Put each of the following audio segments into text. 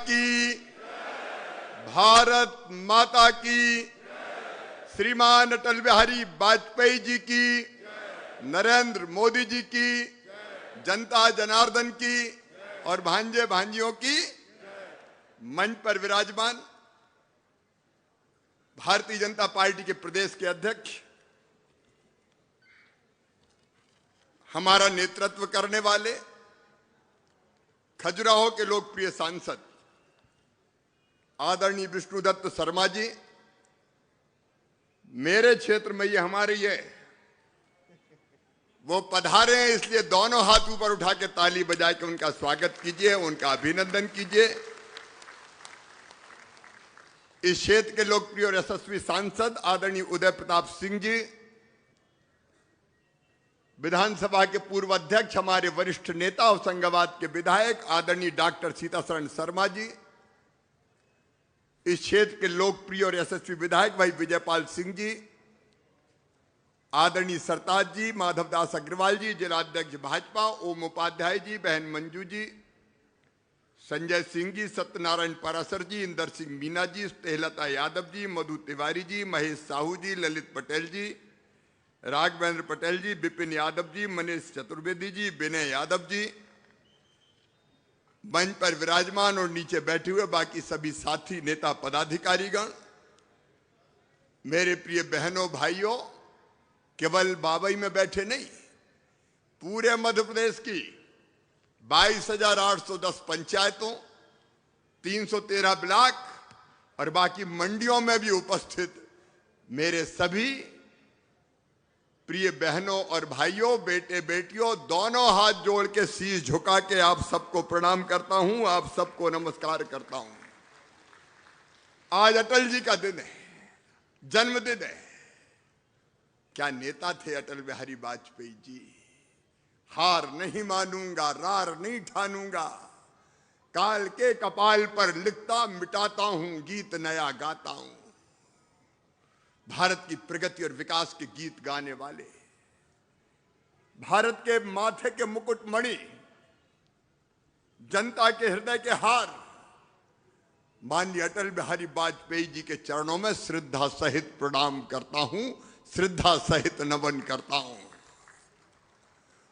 की, भारत माता की, श्रीमान अटल बिहारी वाजपेयी जी की, नरेंद्र मोदी जी की, जनता जनार्दन की और भांजे भांजियों की। मंच पर विराजमान भारतीय जनता पार्टी के प्रदेश के अध्यक्ष, हमारा नेतृत्व करने वाले खजुराहो के लोकप्रिय सांसद आदरणीय विष्णुदत्त शर्मा जी, मेरे क्षेत्र में ये वो पधारे हैं, इसलिए दोनों हाथ ऊपर उठा के ताली बजा के उनका स्वागत कीजिए, उनका अभिनंदन कीजिए। इस क्षेत्र के लोकप्रिय और यशस्वी सांसद आदरणीय उदय प्रताप सिंह जी, विधानसभा के पूर्व अध्यक्ष, हमारे वरिष्ठ नेता और संघवाद के विधायक आदरणीय डॉक्टर सीतासरण शर्मा जी, इस क्षेत्र के लोकप्रिय और यशस्वी विधायक भाई विजयपाल सिंह जी, आदरणीय सरताज जी, माधवदास अग्रवाल जी, जिलाध्यक्ष भाजपा ओम उपाध्याय जी, बहन मंजू जी, संजय सिंह जी, सत्यनारायण परासर जी, इंदर सिंह मीना जी, स्नेहलता यादव जी, मधु तिवारी जी, महेश साहू जी, ललित पटेल जी, राघवेंद्र पटेल जी, विपिन यादव जी, मनीष चतुर्वेदी जी, विनय यादव जी, मंच पर विराजमान और नीचे बैठे हुए बाकी सभी साथी नेता पदाधिकारीगण, मेरे प्रिय बहनों भाइयों, केवल बाबई में बैठे नहीं, पूरे मध्य प्रदेश की 22,810 पंचायतों, 313 ब्लॉक और बाकी मंडियों में भी उपस्थित मेरे सभी प्रिय बहनों और भाइयों, बेटे बेटियों, दोनों हाथ जोड़ के शीश झुका के आप सबको प्रणाम करता हूं, आप सबको नमस्कार करता हूं। आज अटल जी का दिन है, जन्मदिन है। क्या नेता थे अटल बिहारी वाजपेयी जी। हार नहीं मानूंगा, रार नहीं ठानूंगा, काल के कपाल पर लिखता मिटाता हूं, गीत नया गाता हूं। भारत की प्रगति और विकास के गीत गाने वाले, भारत के माथे के मुकुटमणि, जनता के हृदय के हार, माननीय अटल बिहारी वाजपेयी जी के चरणों में श्रद्धा सहित प्रणाम करता हूं, श्रद्धा सहित नमन करता हूं।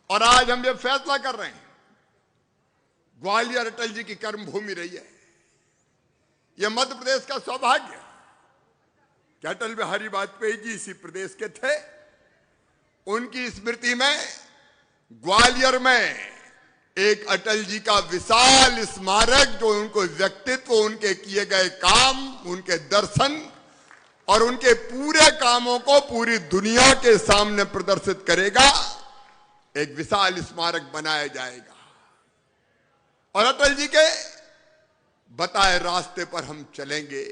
और आज हम ये फैसला कर रहे हैं, ग्वालियर अटल जी की कर्मभूमि रही है। यह मध्य प्रदेश का सौभाग्य कि अटल बिहारी वाजपेयी जी इसी प्रदेश के थे। उनकी स्मृति में ग्वालियर में एक अटल जी का विशाल स्मारक, जो उनको व्यक्तित्व, उनके किए गए काम, उनके दर्शन और उनके पूरे कामों को पूरी दुनिया के सामने प्रदर्शित करेगा, एक विशाल स्मारक बनाया जाएगा। और अटल जी के बताए रास्ते पर हम चलेंगे।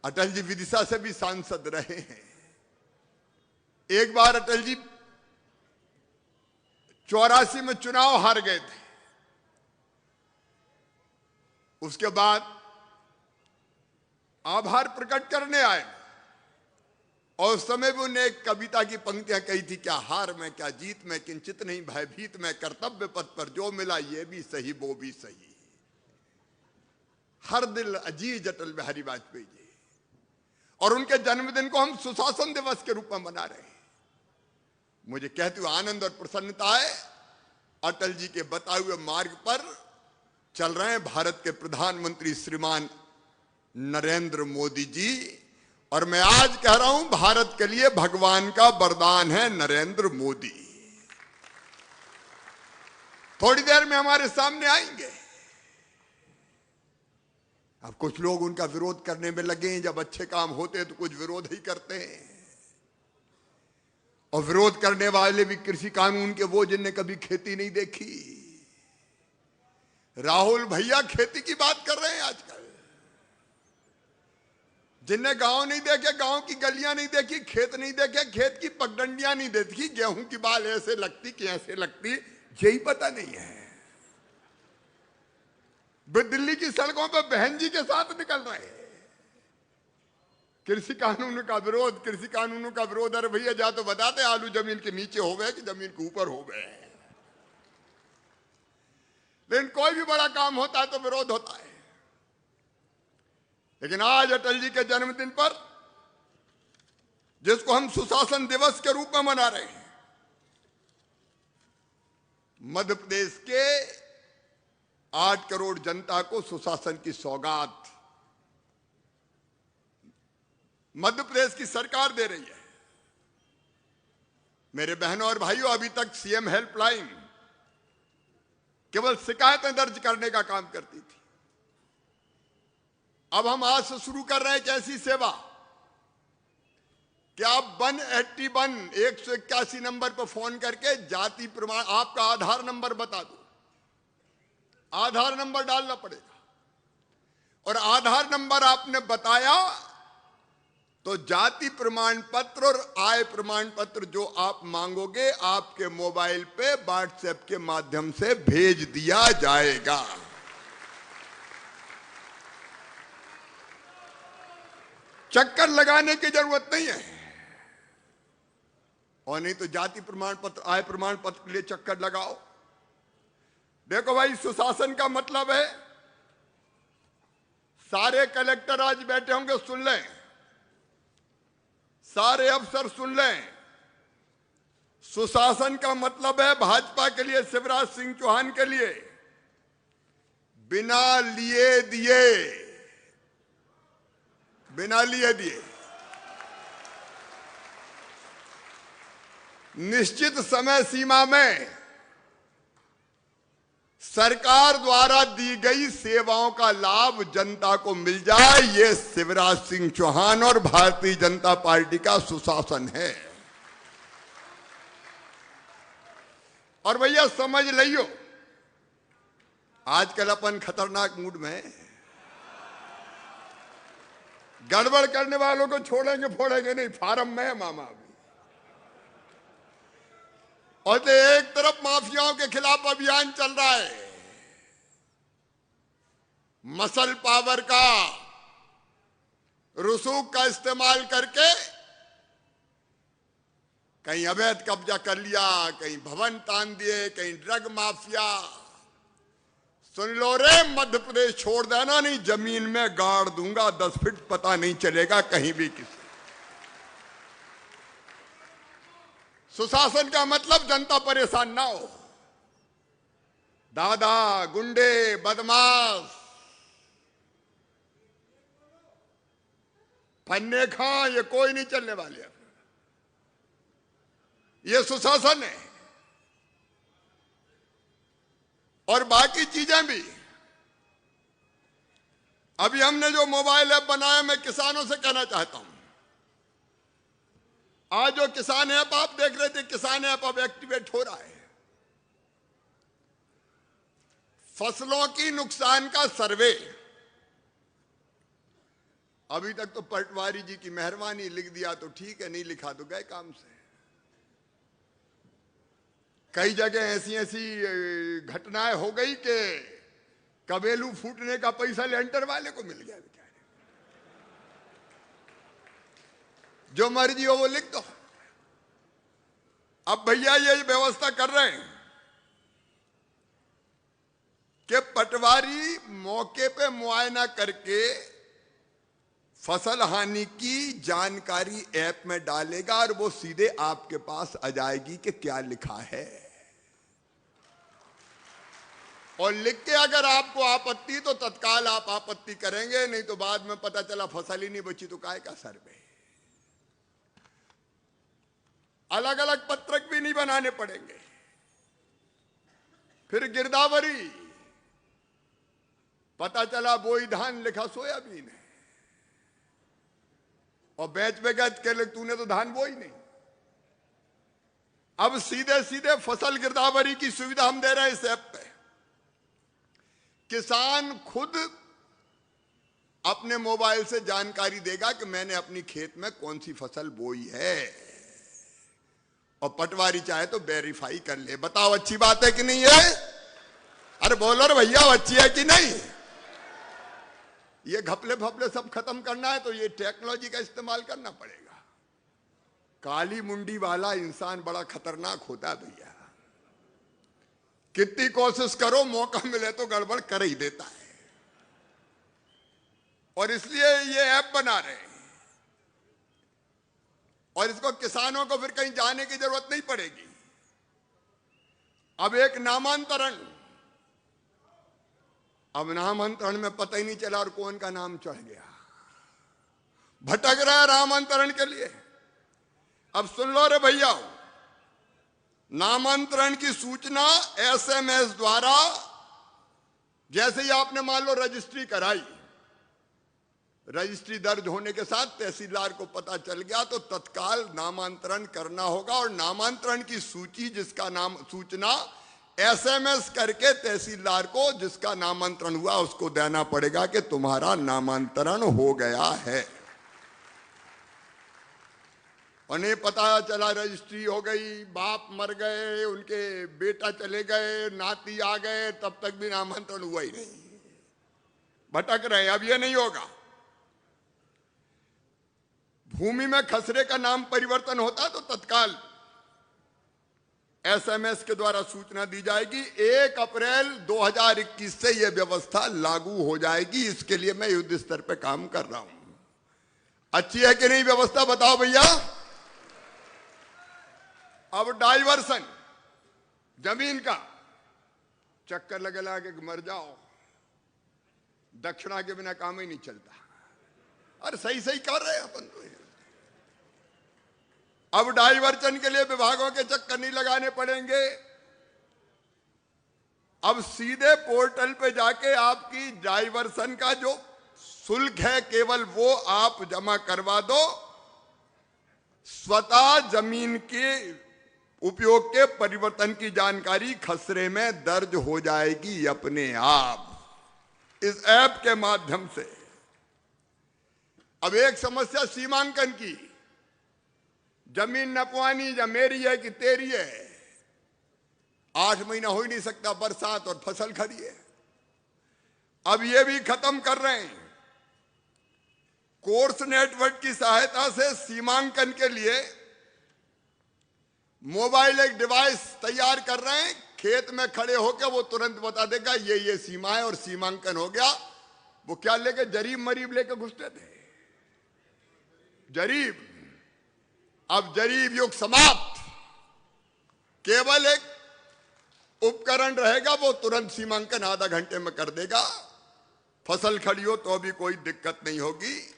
अटल जी विदिशा से भी सांसद रहे हैं। एक बार अटल जी 84 में चुनाव हार गए थे। उसके बाद आभार प्रकट करने आए और उस समय भी उन्हें एक कविता की पंक्तियां कही थी, क्या हार में क्या जीत में, किंचित नहीं भयभीत में, कर्तव्य पथ पर जो मिला ये भी सही वो भी सही। हर दिल अजीज अटल बिहारी वाजपेयी जी। और उनके जन्मदिन को हम सुशासन दिवस के रूप में मना रहे हैं। मुझे कहते हुए आनंद और प्रसन्नता है, अटल जी के बताए हुए मार्ग पर चल रहे हैं भारत के प्रधानमंत्री श्रीमान नरेंद्र मोदी जी। और मैं आज कह रहा हूं, भारत के लिए भगवान का वरदान है नरेंद्र मोदी। थोड़ी देर में हमारे सामने आएंगे। अब कुछ लोग उनका विरोध करने में लगे हैं। जब अच्छे काम होते हैं तो कुछ विरोध ही करते हैं। और विरोध करने वाले भी कृषि कानून के, वो जिनने कभी खेती नहीं देखी। राहुल भैया खेती की बात कर रहे हैं आजकल। जिनने गांव नहीं देखे, गांव की गलियां नहीं देखी, खेत नहीं देखे, खेत की पगडंडियां नहीं देखी, गेहूं की बाल ऐसे लगती कि ऐसे लगती, यही पता नहीं है। वे दिल्ली की सड़कों पर बहन जी के साथ निकल रहे हैं। कृषि कानून का विरोध, कृषि कानूनों का विरोध। अरे भैया जा तो बताते आलू जमीन के नीचे हो गए कि जमीन के ऊपर हो गए। लेकिन कोई भी बड़ा काम होता है तो विरोध होता है। लेकिन आज अटल जी के जन्मदिन पर, जिसको हम सुशासन दिवस के रूप में मना रहे हैं, मध्य प्रदेश के 8 करोड़ जनता को सुशासन की सौगात मध्य प्रदेश की सरकार दे रही है। मेरे बहनों और भाइयों, अभी तक सीएम हेल्पलाइन केवल शिकायतें दर्ज करने का काम करती थी। अब हम आज से शुरू कर रहे हैं एक ऐसी सेवा कि आप 181 नंबर पर फोन करके जाति प्रमाण, आपका आधार नंबर बता दो, आधार नंबर डालना पड़ेगा, और आधार नंबर आपने बताया तो जाति प्रमाण पत्र और आय प्रमाण पत्र जो आप मांगोगे आपके मोबाइल पे व्हाट्सएप के माध्यम से भेज दिया जाएगा। चक्कर लगाने की जरूरत नहीं है। और नहीं तो जाति प्रमाण पत्र, आय प्रमाण पत्र के लिए चक्कर लगाओ। देखो भाई, सुशासन का मतलब है, सारे कलेक्टर आज बैठे होंगे, सुन लें, सारे अफसर सुन लें, सुशासन का मतलब है भाजपा के लिए, शिवराज सिंह चौहान के लिए, बिना लिए दिए, बिना लिए दिए निश्चित समय सीमा में सरकार द्वारा दी गई सेवाओं का लाभ जनता को मिल जाए, ये शिवराज सिंह चौहान और भारतीय जनता पार्टी का सुशासन है। और भैया समझ लियो, आजकल अपन खतरनाक मूड में है। गड़बड़ करने वालों को छोड़ेंगे फोड़ेंगे नहीं, फार्म में है मामा अभी। और तो एक तरफ माफियाओं के खिलाफ अभियान चल रहा है, मसल पावर का, रसूख का इस्तेमाल करके कहीं अवैध कब्जा कर लिया, कहीं भवन तान दिए, कहीं ड्रग माफिया। सुन लो रे, मध्य प्रदेश छोड़ देना, नहीं जमीन में गाड़ दूंगा 10 फीट, पता नहीं चलेगा कहीं भी किसी। सुशासन का मतलब जनता परेशान ना हो। दादा, गुंडे, बदमाश, फन्ने खां, ये कोई नहीं चलने वाले। ये सुशासन है। और बाकी चीजें भी। अभी हमने जो मोबाइल ऐप बनाया, मैं किसानों से कहना चाहता हूं, आज जो किसान ऐप आप देख रहे थे, किसान ऐप अब एक्टिवेट हो रहा है। फसलों की नुकसान का सर्वे, अभी तक तो पटवारी जी की मेहरबानी, लिख दिया तो ठीक है, नहीं लिखा तो गए काम से। कई जगह ऐसी ऐसी घटनाएं हो गई कि कबेलू फूटने का पैसा लेंटर वाले को मिल गया बेचारे। जो मर्जी हो वो लिख दो। अब भैया ये व्यवस्था कर रहे हैं कि पटवारी मौके पे मुआयना करके फसल हानि की जानकारी ऐप में डालेगा और वो सीधे आपके पास आ जाएगी कि क्या लिखा है। और लिख के अगर आपको आपत्ति तो तत्काल आप आपत्ति करेंगे, नहीं तो बाद में पता चला फसल ही नहीं बची तो काय का सर्वे। अलग अलग पत्रक भी नहीं बनाने पड़ेंगे। फिर गिरदावरी, पता चला बोई धान, लिखा सोयाबीन है, और बेच पे गए के तूने तो धान बोई नहीं। अब सीधे सीधे फसल गिरदावरी की सुविधा हम दे रहे हैं इस ऐप पे। किसान खुद अपने मोबाइल से जानकारी देगा कि मैंने अपनी खेत में कौन सी फसल बोई है, और पटवारी चाहे तो वेरीफाई कर ले। बताओ अच्छी बात है कि नहीं है? अरे बोलो रे भैया, अच्छी है कि नहीं? ये घपले फपले सब खत्म करना है तो ये टेक्नोलॉजी का इस्तेमाल करना पड़ेगा। काली मुंडी वाला इंसान बड़ा खतरनाक होता है भैया। कितनी कोशिश करो, मौका मिले तो गड़बड़ कर ही देता है। और इसलिए ये ऐप बना रहे हैं और इसको किसानों को फिर कहीं जाने की जरूरत नहीं पड़ेगी। अब एक नामांतरण, अब नामांतरण में पता ही नहीं चला और कौन का नाम चढ़ गया, भटक रहा है नामांतरण के लिए। अब सुन लो रे भैया, नामांतरण की सूचना एसएमएस द्वारा, जैसे ही आपने मान लो रजिस्ट्री कराई, रजिस्ट्री दर्ज होने के साथ तहसीलदार को पता चल गया तो तत्काल नामांतरण करना होगा और नामांतरण की सूची, जिसका नाम सूचना एसएमएस करके तहसीलदार को जिसका नामांतरण हुआ उसको देना पड़ेगा कि तुम्हारा नामांतरण हो गया है। उन्हें पता चला रजिस्ट्री हो गई, बाप मर गए, उनके बेटा चले गए, नाती आ गए, तब तक भी नामांतरण हुआ ही नहीं, भटक रहे। अब ये नहीं होगा। भूमि में खसरे का नाम परिवर्तन होता तो तत्काल एसएमएस के द्वारा सूचना दी जाएगी। 1 अप्रैल 2021 से यह व्यवस्था लागू हो जाएगी। इसके लिए मैं युद्ध स्तर पे काम कर रहा हूं। अच्छी है कि नहीं व्यवस्था, बताओ भैया। अब डाइवर्सन, जमीन का चक्कर लगे लगा के मर जाओ, दक्षिणा के बिना काम ही नहीं चलता। अरे सही सही कर रहे हैं अपन तो। अब डाइवर्जन के लिए विभागों के चक्कर नहीं लगाने पड़ेंगे। अब सीधे पोर्टल पे जाके आपकी डाइवर्सन का जो शुल्क है केवल वो आप जमा करवा दो। स्वतः जमीन के उपयोग के परिवर्तन की जानकारी खसरे में दर्ज हो जाएगी अपने आप इस ऐप के माध्यम से। अब एक समस्या सीमांकन की, जमीन नपवानी या मेरी है कि तेरी है, 8 महीना हो ही नहीं सकता, बरसात और फसल खड़ी है। अब ये भी खत्म कर रहे हैं। कोर्स नेटवर्क की सहायता से सीमांकन के लिए मोबाइल एक डिवाइस तैयार कर रहे हैं। खेत में खड़े होकर वो तुरंत बता देगा ये सीमा है और सीमांकन हो गया। वो क्या लेके, जरीब मरीब लेके घुसते थे, जरीब। अब जरीब युग समाप्त, केवल एक उपकरण रहेगा, वो तुरंत सीमांकन आधा घंटे में कर देगा। फसल खड़ी हो तो भी कोई दिक्कत नहीं होगी।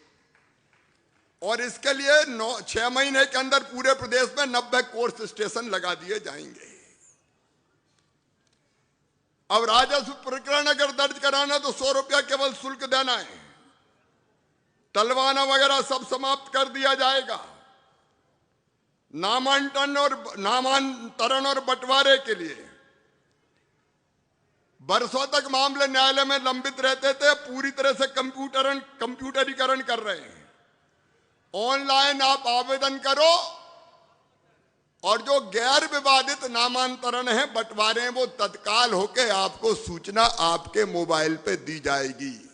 और इसके लिए 6 महीने के अंदर पूरे प्रदेश में 90 कोर्स स्टेशन लगा दिए जाएंगे। अब राजस्व प्रकरण अगर दर्ज कराना तो 100 रुपया केवल शुल्क देना है। टलवाना वगैरह सब समाप्त कर दिया जाएगा। नामांतरण और बंटवारे के लिए बरसों तक मामले न्यायालय में लंबित रहते थे, पूरी तरह से कंप्यूटरीकरण कर रहे हैं। ऑनलाइन आप आवेदन करो और जो गैर विवादित नामांतरण है, बंटवारे हैं, वो तत्काल होके आपको सूचना आपके मोबाइल पे दी जाएगी।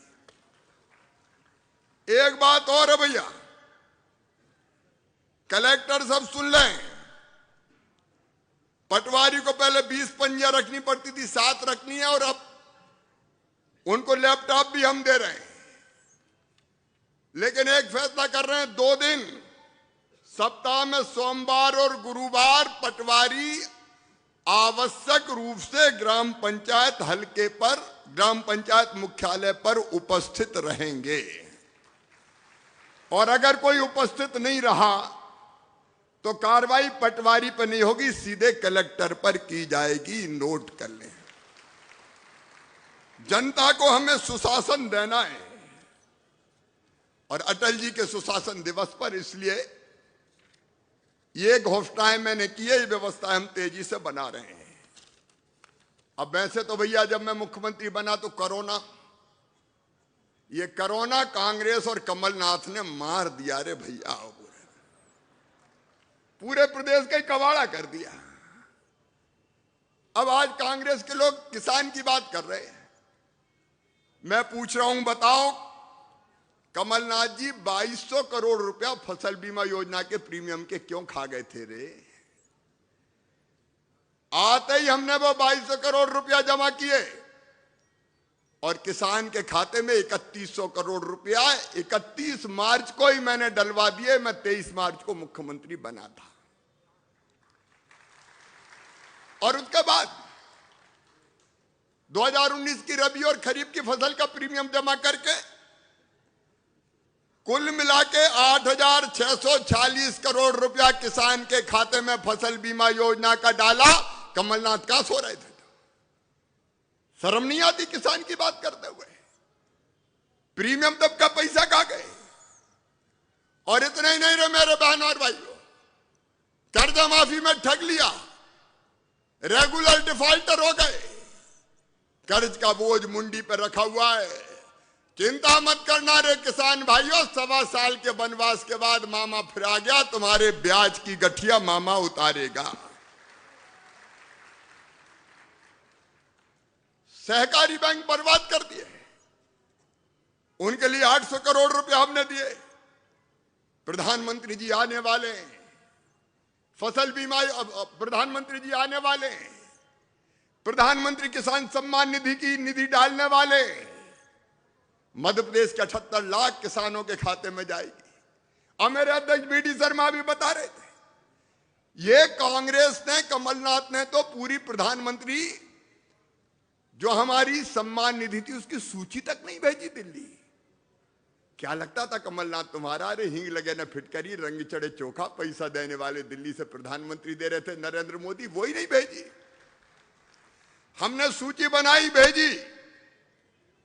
एक बात और है भैया, कलेक्टर सब सुन लें। पटवारी को पहले 20 पंजिया रखनी पड़ती थी, 7 रखनी है, और अब उनको लैपटॉप भी हम दे रहे हैं। लेकिन एक फैसला कर रहे हैं, 2 दिन सप्ताह में सोमवार और गुरुवार पटवारी आवश्यक रूप से ग्राम पंचायत हलके पर, ग्राम पंचायत मुख्यालय पर उपस्थित रहेंगे। और अगर कोई उपस्थित नहीं रहा तो कार्रवाई पटवारी पर नहीं होगी, सीधे कलेक्टर पर की जाएगी। नोट कर लें। जनता को हमें सुशासन देना है और अटल जी के सुशासन दिवस पर इसलिए ये घोषणाएं मैंने की है, ये व्यवस्था हम तेजी से बना रहे हैं। अब वैसे तो भैया जब मैं मुख्यमंत्री बना तो कोरोना कांग्रेस और कमलनाथ ने मार दिया रे भैया, पूरे प्रदेश का ही कबाड़ा कर दिया। अब आज कांग्रेस के लोग किसान की बात कर रहे हैं। मैं पूछ रहा हूं, बताओ कमलनाथ जी 2200 करोड़ रुपया फसल बीमा योजना के प्रीमियम के क्यों खा गए थे रे? आते ही हमने वो 2200 करोड़ रुपया जमा किए, और किसान के खाते में 3100 करोड़ रुपया 31 मार्च को ही मैंने डलवा दिए। मैं 23 मार्च को मुख्यमंत्री बना था। और उसके बाद 2019 की रबी और खरीफ की फसल का प्रीमियम जमा करके कुल मिला के 8,646 करोड़ रुपया किसान के खाते में फसल बीमा योजना का डाला। कमलनाथ का सो रहे थे, शर्म नहीं आती किसान की बात करते हुए? प्रीमियम तब का पैसा कहां गए? और इतना ही नहीं रहे मेरे बहन और भाइयों, कर्जा माफी में ठग लिया, रेगुलर डिफॉल्टर हो गए, कर्ज का बोझ मुंडी पर रखा हुआ है। चिंता मत करना रे किसान भाइयों, 1.25 साल के वनवास के बाद मामा फिर आ गया, तुम्हारे ब्याज की गठिया मामा उतारेगा। सहकारी बैंक बर्बाद कर दिए, उनके लिए 800 करोड़ रुपए हमने दिए। प्रधानमंत्री जी आने वाले हैं, फसल बीमा प्रधानमंत्री जी आने वाले हैं, प्रधानमंत्री किसान सम्मान निधि की निधि डालने वाले। मध्य प्रदेश के 78 लाख किसानों के खाते में जाएगी। और मेरे अध्यक्ष बीडी शर्मा भी बता रहे थे, ये कांग्रेस ने, कमलनाथ ने तो पूरी प्रधानमंत्री जो हमारी सम्मान निधि थी उसकी सूची तक नहीं भेजी दिल्ली। क्या लगता था कमलनाथ तुम्हारा? अरे हिंग लगे न फिटकरी, रंग चढ़े चोखा, पैसा देने वाले दिल्ली से प्रधानमंत्री दे रहे थे नरेंद्र मोदी, वो ही नहीं भेजी। हमने सूची बनाई, भेजी।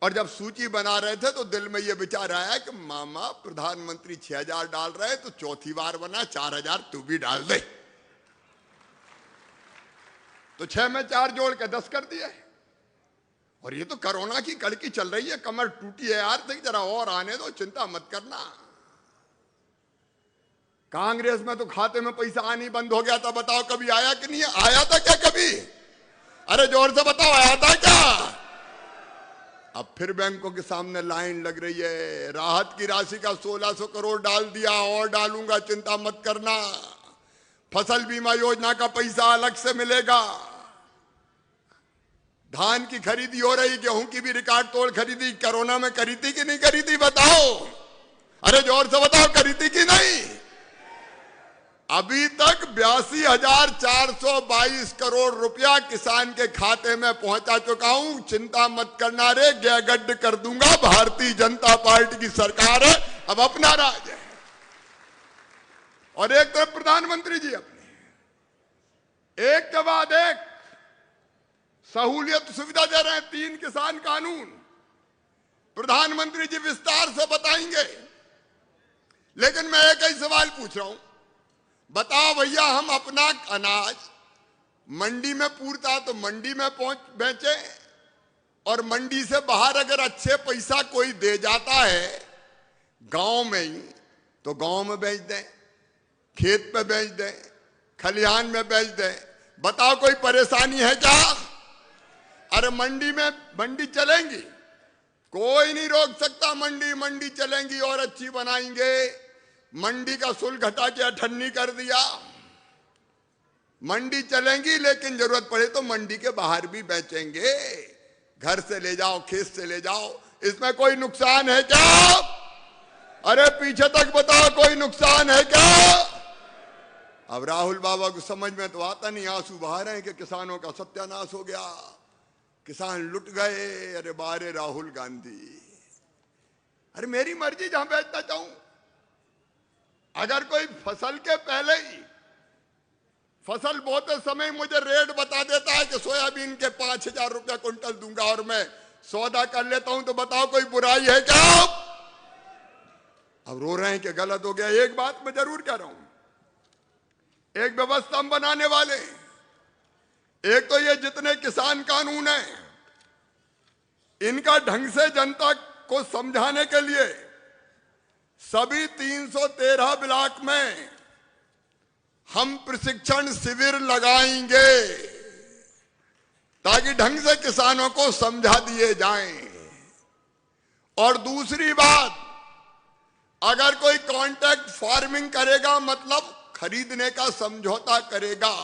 और जब सूची बना रहे थे तो दिल में ये विचार आया कि मामा प्रधानमंत्री 6,000 डाल रहे तो चौथी बार बना 4,000 तू भी डाल दे। तो 6 में 4 जोड़ के 10 कर दिए। और ये तो कोरोना की कड़की चल रही है, कमर टूटी है यार, देख जरा और आने दो, चिंता मत करना। कांग्रेस में तो खाते में पैसा आनी बंद हो गया था, बताओ कभी आया कि नहीं आया था? क्या कभी? अरे जोर से बताओ, आया था क्या? अब फिर बैंकों के सामने लाइन लग रही है। राहत की राशि का 1,600 करोड़ डाल दिया, और डालूंगा, चिंता मत करना। फसल बीमा योजना का पैसा अलग से मिलेगा। धान की खरीदी हो रही, गेहूं की भी रिकॉर्ड तोड़ खरीदी। कोरोना में करी थी कि नहीं करी थी बताओ? अरे जोर से बताओ, करी थी कि नहीं? अभी तक 82,422 करोड़ रुपया किसान के खाते में पहुंचा चुका हूं। चिंता मत करना रे, गैगड्ड कर दूंगा। भारतीय जनता पार्टी की सरकार है, अब अपना राज है। और एक तरफ प्रधानमंत्री जी अपने एक के बाद एक सहूलियत सुविधा दे रहे हैं। 3 किसान कानून प्रधानमंत्री जी विस्तार से बताएंगे। लेकिन मैं एक ही सवाल पूछ रहा हूं, बताओ भैया, हम अपना अनाज मंडी में पूरता तो मंडी में बेचे, और मंडी से बाहर अगर अच्छे पैसा कोई दे जाता है गांव में ही, तो गांव में बेच दें, खेत पे बेच दें, खलिहान में बेच दें। बताओ कोई परेशानी है क्या? अरे मंडी चलेंगी, कोई नहीं रोक सकता। मंडी चलेंगी और अच्छी बनाएंगे। मंडी का शुल्क घटा के 98 कर दिया। मंडी चलेंगी, लेकिन जरूरत पड़े तो मंडी के बाहर भी बेचेंगे। घर से ले जाओ, खेत से ले जाओ, इसमें कोई नुकसान है क्या? अरे पीछे तक बताओ, कोई नुकसान है क्या? अब राहुल बाबा को समझ में तो आता नहीं, आंसू बहा रहे हैं कि किसानों का सत्यानाश हो गया, किसान लुट गए। अरे बारे राहुल गांधी, अरे मेरी मर्जी जहां बेचना चाहूं। अगर कोई फसल के पहले ही, फसल बोते समय मुझे रेट बता देता है कि सोयाबीन के 5,000 रुपया कुंटल दूंगा, और मैं सौदा कर लेता हूं, तो बताओ कोई बुराई है क्या? अब रो रहे हैं कि गलत हो गया। एक बात मैं जरूर कह रहा हूं, एक व्यवस्था हम बनाने वाले हैं। एक तो ये जितने किसान कानून हैं, इनका ढंग से जनता को समझाने के लिए सभी 313 ब्लॉक में हम प्रशिक्षण शिविर लगाएंगे, ताकि ढंग से किसानों को समझा दिए जाएं। और दूसरी बात, अगर कोई कॉन्ट्रैक्ट फार्मिंग करेगा, मतलब खरीदने का समझौता करेगा,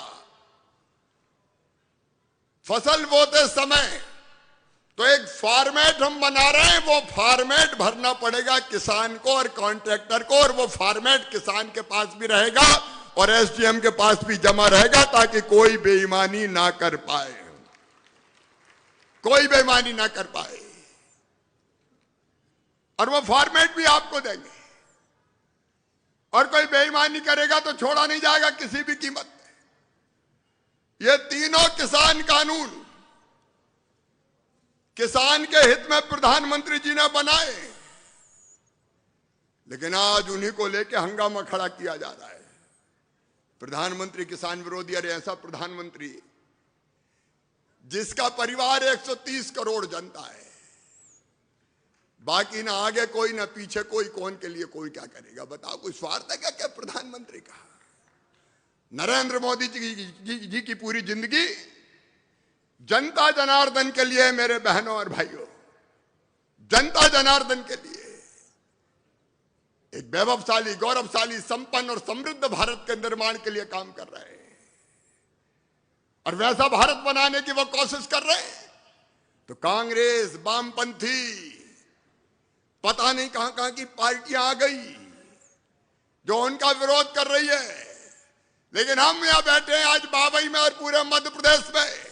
फसल बोते समय तो एक फॉर्मेट हम बना रहे हैं, वो फॉर्मेट भरना पड़ेगा किसान को और कॉन्ट्रैक्टर को, और वो फॉर्मेट किसान के पास भी रहेगा और एसडीएम के पास भी जमा रहेगा, ताकि कोई बेईमानी ना कर पाए, कोई बेईमानी ना कर पाए। और वो फॉर्मेट भी आपको देंगे, और कोई बेईमानी करेगा तो छोड़ा नहीं जाएगा किसी भी कीमत पे। ये तीनों किसान कानून किसान के हित में प्रधानमंत्री जी ने बनाए, लेकिन आज उन्हीं को लेकर हंगामा खड़ा किया जा रहा है। प्रधानमंत्री किसान विरोधी, अरे ऐसा प्रधानमंत्री जिसका परिवार 130 करोड़ जनता है, बाकी ना आगे कोई ना पीछे कोई, कौन के लिए कोई क्या करेगा बताओ? कोई स्वार्थ है क्या प्रधानमंत्री का? नरेंद्र मोदी जी की पूरी जिंदगी जनता जनार्दन के लिए, मेरे बहनों और भाइयों, जनता जनार्दन के लिए एक वैभवशाली, गौरवशाली, संपन्न और समृद्ध भारत के निर्माण के लिए काम कर रहे हैं। और वैसा भारत बनाने की वो कोशिश कर रहे हैं, तो कांग्रेस, वामपंथी, पता नहीं कहां कहां की पार्टियां आ गई जो उनका विरोध कर रही है। लेकिन हम यहां बैठे हैं आज बाबई में और पूरे मध्य प्रदेश में।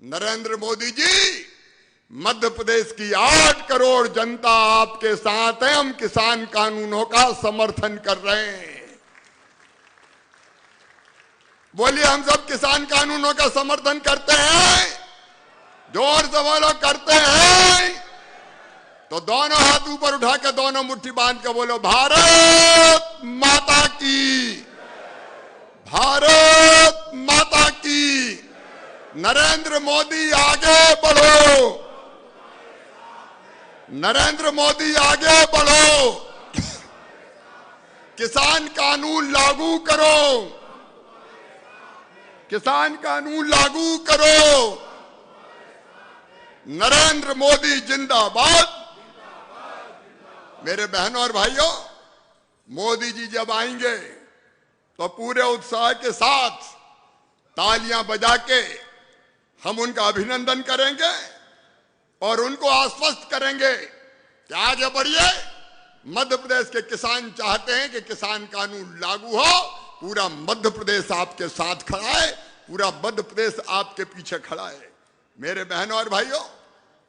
नरेंद्र मोदी जी, मध्य प्रदेश की 8 करोड़ जनता आपके साथ है। हम किसान कानूनों का समर्थन कर रहे हैं। बोलिए, हम सब किसान कानूनों का समर्थन करते हैं? जोर से बोलो, करते हैं। तो दोनों हाथ ऊपर उठा के दोनों मुट्ठी बांध के बोलो, भारत माता की, भारत माता की। नरेंद्र मोदी आगे बढ़ो, नरेंद्र मोदी आगे बढ़ो, किसान कानून लागू करो, किसान कानून लागू करो। नरेंद्र मोदी जिंदाबाद। मेरे बहनों और भाइयों, मोदी जी जब आएंगे तो पूरे उत्साह के साथ तालियां बजा के हम उनका अभिनंदन करेंगे और उनको आश्वस्त करेंगे कि आगे बढ़िए। मध्य प्रदेश के किसान चाहते हैं कि किसान कानून लागू हो। पूरा मध्य प्रदेश आपके साथ खड़ा है, पूरा मध्य प्रदेश आपके पीछे खड़ा है। मेरे बहनों और भाइयों,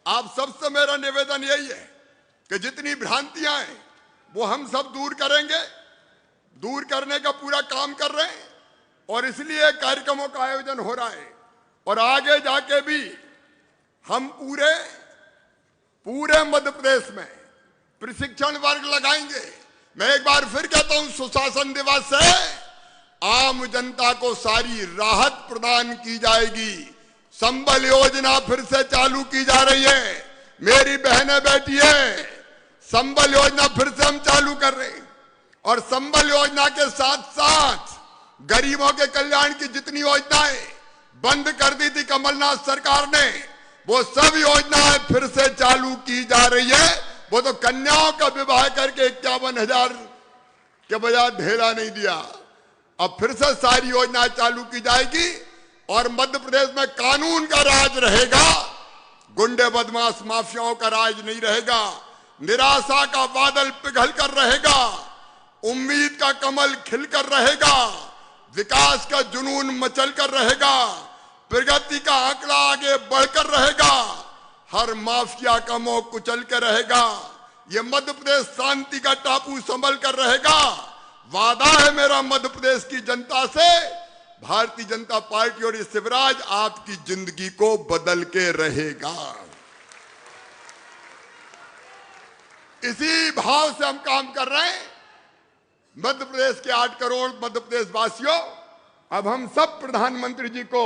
आप सबसे मेरा निवेदन यही है कि जितनी भ्रांतियां हैं वो हम सब दूर करेंगे, दूर करने का पूरा काम कर रहे हैं। और इसलिए कार्यक्रमों का आयोजन हो रहा है। और आगे जाके भी हम पूरे मध्य प्रदेश में प्रशिक्षण वर्ग लगाएंगे। मैं एक बार फिर कहता हूं, सुशासन दिवस से आम जनता को सारी राहत प्रदान की जाएगी। संबल योजना फिर से चालू की जा रही है। मेरी बहनें बैठी है, संबल योजना फिर से हम चालू कर रहे हैं। और संबल योजना के साथ साथ गरीबों के कल्याण की जितनी योजनाएं बंद कर दी थी कमलनाथ सरकार ने, वो सब योजनाएं फिर से चालू की जा रही है। वो तो कन्याओं का विवाह करके 51,000 के बजाय ढेला नहीं दिया। अब फिर से सारी योजनाएं चालू की जाएगी और मध्य प्रदेश में कानून का राज रहेगा। गुंडे, बदमाश, माफियाओं का राज नहीं रहेगा। निराशा का बादल पिघल कर रहेगा, उम्मीद का कमल खिलकर रहेगा, विकास का जुनून मचल कर रहेगा, प्रगति का आंकड़ा आगे बढ़कर रहेगा, हर माफिया का मोह कुचल कर रहेगा। ये मध्य प्रदेश शांति का टापू संभल कर रहेगा। वादा है मेरा मध्य प्रदेश की जनता से। भारतीय जनता पार्टी और ये शिवराज आपकी जिंदगी को बदल के रहेगा। इसी भाव से हम काम कर रहे हैं। मध्य प्रदेश के 8 करोड़ मध्य प्रदेश वासियों, अब हम सब प्रधानमंत्री जी को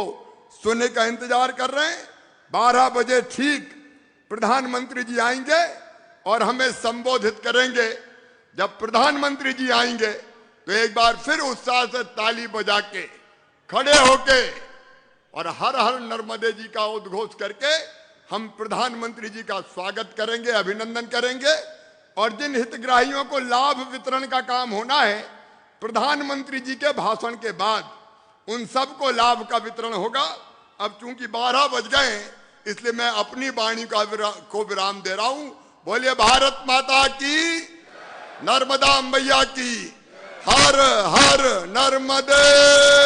सुनने का इंतजार कर रहे हैं। 12 बजे ठीक प्रधानमंत्री जी आएंगे और हमें संबोधित करेंगे। जब प्रधानमंत्री जी आएंगे तो एक बार फिर उत्साह से ताली बजा के, खड़े होके और हर हर नर्मदे जी का उद्घोष करके हम प्रधानमंत्री जी का स्वागत करेंगे, अभिनंदन करेंगे। और जिन हितग्राहियों को लाभ वितरण का काम होना है, प्रधानमंत्री जी के भाषण के बाद उन सबको लाभ का वितरण होगा। अब चूंकि 12 बज गए, इसलिए मैं अपनी वाणी को विराम दे रहा हूं। बोलिए भारत माता की, नर्मदा मैया की, हर हर नर्मदे।